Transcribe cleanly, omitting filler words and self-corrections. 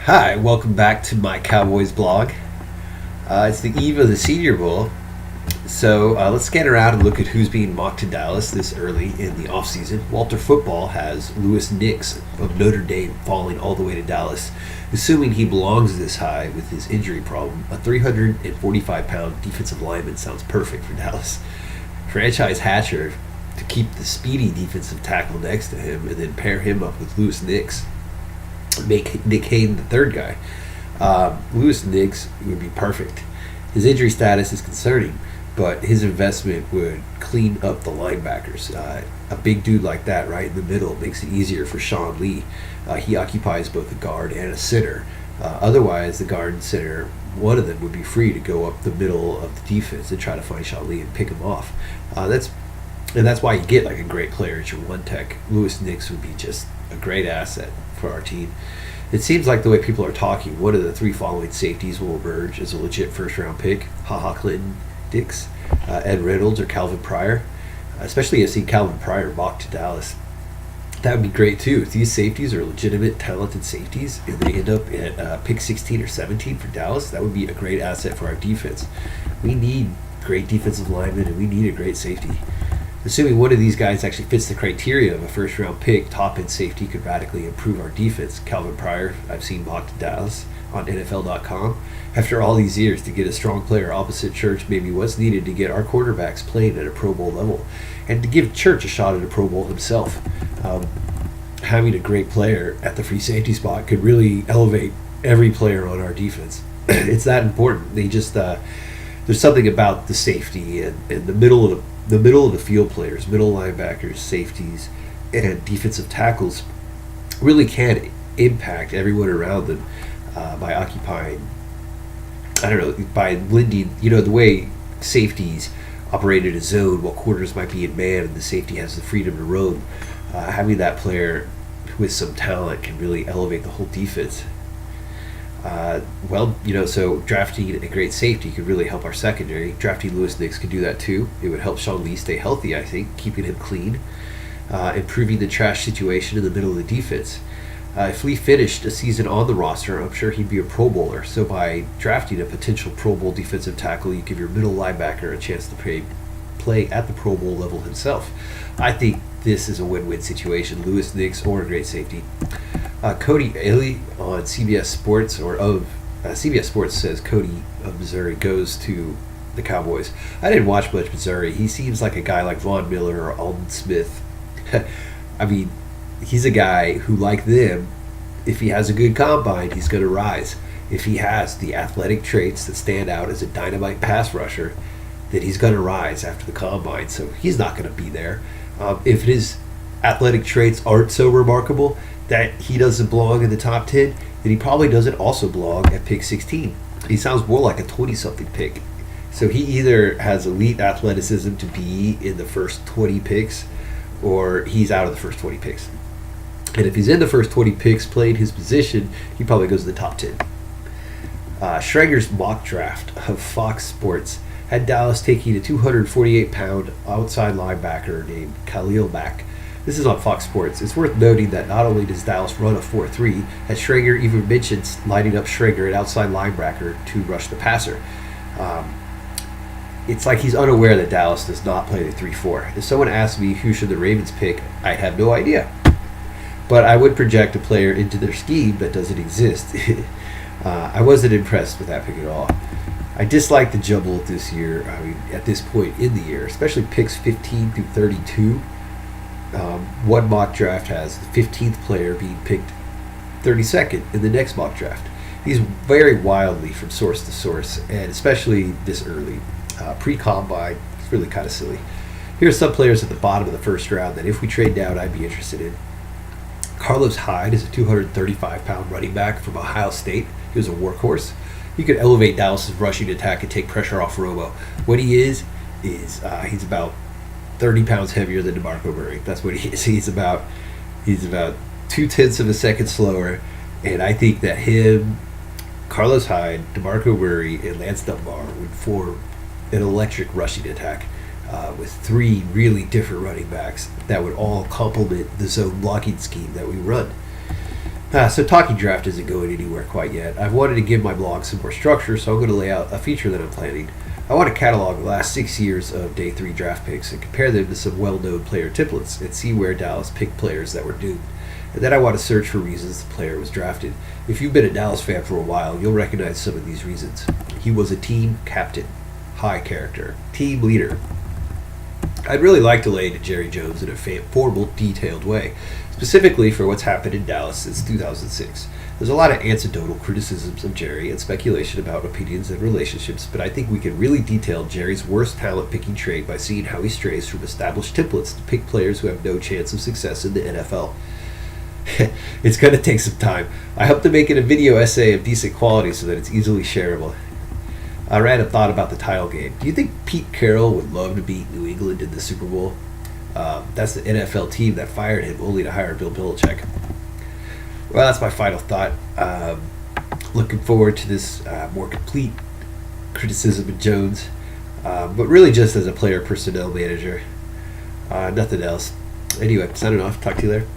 Hi, welcome back to my Cowboys blog. It's the eve of the Senior Bowl, so let's scan around and look at who's being mocked to Dallas this early in the offseason. Walter Football has Louis Nix of Notre Dame falling all the way to Dallas, assuming he belongs this high with his injury problem. A 345-pound defensive lineman sounds perfect for Dallas. Franchise Hatcher to keep the speedy defensive tackle next to him and then pair him up with Louis Nix. Make Nick Hayden the third guy. Louis Nix would be perfect. His injury status is concerning, but his investment would clean up the linebackers. A big dude like that right in the middle makes it easier for Sean Lee. He occupies both a guard and a center. Otherwise, the guard and center, one of them would be free to go up the middle of the defense and try to find Sean Lee and pick him off. That's why you get like a great player at your one tech. Louis Nix would be just a great asset for our team. It seems like the way people are talking, one of the three following safeties will emerge as a legit first-round pick. Clinton Dix, Ed Reynolds, or Calvin Pryor. Especially I've seen Calvin Pryor mocked to Dallas. That would be great too. If these safeties are legitimate, talented safeties, and they end up at pick 16 or 17 for Dallas, that would be a great asset for our defense. We need great defensive linemen, and we need a great safety. Assuming one of these guys actually fits the criteria of a first-round pick, top-end safety could radically improve our defense. Calvin Pryor, I've seen mocked to Dallas on NFL.com. After all these years, to get a strong player opposite Church maybe what's needed to get our quarterbacks playing at a Pro Bowl level, and to give Church a shot at a Pro Bowl himself. Having a great player at the free safety spot could really elevate every player on our defense. It's that important. There's something about the safety and the middle of the field players, middle linebackers, safeties, and defensive tackles really can impact everyone around them by occupying, by blending, the way safeties operate in a zone while corners might be in man and the safety has the freedom to roam. Having that player with some talent can really elevate the whole defense. So drafting a great safety could really help our secondary. Drafting Louis Nix could do that too. It would help Sean Lee stay healthy, I think, keeping him clean, improving the trash situation in the middle of the defense. If Lee finished a season on the roster, I'm sure he'd be a Pro Bowler. So by drafting a potential Pro Bowl defensive tackle, you give your middle linebacker a chance to play at the Pro Bowl level himself. I think this is a win-win situation. Louis Nix or a great safety. Cody Ailey on CBS Sports CBS Sports says Cody of Missouri goes to the Cowboys. I didn't watch much Missouri. He seems like a guy like Von Miller or Alden Smith. I mean, he's a guy who, like them, if he has a good combine, he's going to rise. If he has the athletic traits that stand out as a dynamite pass rusher, then he's going to rise after the combine. So he's not going to be there. If his athletic traits aren't so remarkable that he doesn't belong in the top 10, then he probably doesn't also belong at pick 16. He sounds more like a 20-something pick. So he either has elite athleticism to be in the first 20 picks, or he's out of the first 20 picks. And if he's in the first 20 picks playing his position, he probably goes to the top 10. Schrager's mock draft of Fox Sports had Dallas taking a 248-pound outside linebacker named Khalil Mack. This is on Fox Sports. It's worth noting that not only does Dallas run a 4-3, as Schrager even mentions lining up Schrager at outside linebacker to rush the passer. It's like he's unaware that Dallas does not play the 3-4. If someone asked me who should the Ravens pick, I'd have no idea. But I would project a player into their scheme that doesn't exist. I wasn't impressed with that pick at all. I dislike the jumble this year, at this point in the year, especially picks 15 through 32. One mock draft has the 15th player being picked 32nd in the next mock draft. These vary wildly from source to source, and especially this early. Pre-combine, it's really kind of silly. Here's some players at the bottom of the first round that if we trade down, I'd be interested in. Carlos Hyde is a 235-pound running back from Ohio State. He was a workhorse. He could elevate Dallas's rushing attack and take pressure off Romo. What he is he's about 30 pounds heavier than DeMarco Murray. That's what he is. He's about 0.2 of a second slower, and I think that him, Carlos Hyde, DeMarco Murray, and Lance Dunbar would form an electric rushing attack with three really different running backs that would all complement the zone blocking scheme that we run. So talking draft isn't going anywhere quite yet. I've wanted to give my blog some more structure, so I'm going to lay out a feature that I'm planning. I want to catalog the last 6 years of day 3 draft picks and compare them to some well-known player templates and see where Dallas picked players that were doomed. And then I want to search for reasons the player was drafted. If you've been a Dallas fan for a while, you'll recognize some of these reasons. He was a team captain, high character, team leader. I'd really like to lay into Jerry Jones in a formal, detailed way, specifically for what's happened in Dallas since 2006. There's a lot of anecdotal criticisms of Jerry and speculation about opinions and relationships, but I think we can really detail Jerry's worst talent-picking trait by seeing how he strays from established templates to pick players who have no chance of success in the NFL. It's going to take some time. I hope to make it a video essay of decent quality so that it's easily shareable. I ran a thought about the title game. Do you think Pete Carroll would love to beat New England in the Super Bowl? That's the NFL team that fired him only to hire Bill Belichick. Well, that's my final thought. Looking forward to this more complete criticism of Jones, but really just as a player personnel manager. Nothing else. Anyway, signing off. Talk to you later.